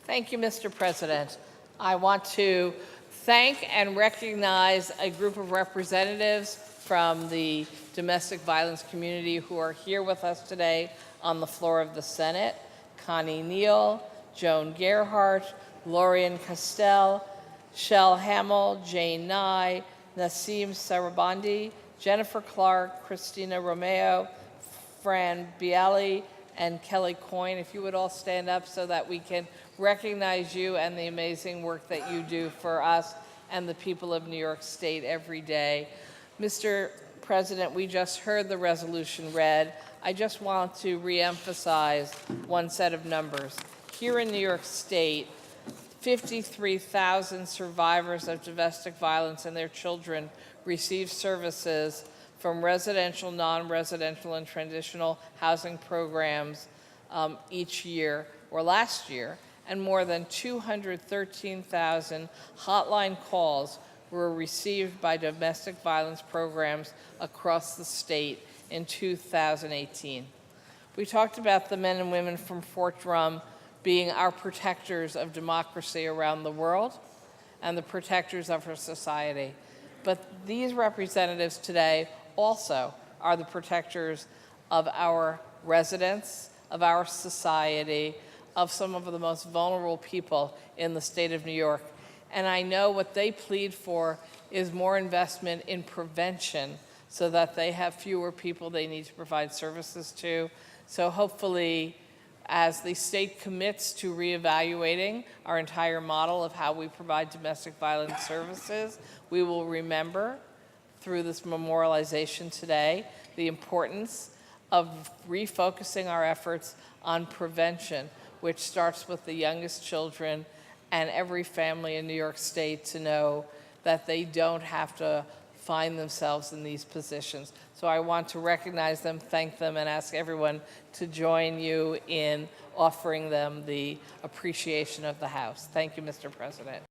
Thank you, Mr. President. I want to thank and recognize a group of representatives from the domestic violence community who are here with us today on the floor of the Senate. Connie Neal, Joan Gerhardt, Lorian Castell, Shell Hamill, Jane Nye, Nassim Sarabandi, Jennifer Clark, Christina Romeo, Fran Bialy, and Kelly Coyne. If you would all stand up so that we can recognize you and the amazing work that you do for us and the people of New York State every day. Mr. President, we just heard the resolution read. I just want to reemphasize one set of numbers. Here in New York State, 53,000 survivors of domestic violence and their children receive services from residential, non-residential, and transitional housing programs each year, or last year, and more than 213,000 hotline calls were received by domestic violence programs across the state in 2018. We talked about the men and women from Fort Drum being our protectors of democracy around the world and the protectors of our society. But these representatives today also are the protectors of our residents, of our society, of some of the most vulnerable people in the state of New York. And I know what they plead for is more investment in prevention so that they have fewer people they need to provide services to. So hopefully, as the state commits to reevaluating our entire model of how we provide domestic violence services, we will remember through this memorialization today the importance of refocusing our efforts on prevention, which starts with the youngest children and every family in New York State to know that they don't have to find themselves in these positions. So I want to recognize them, thank them, and ask everyone to join you in offering them the appreciation of the House. Thank you, Mr. President.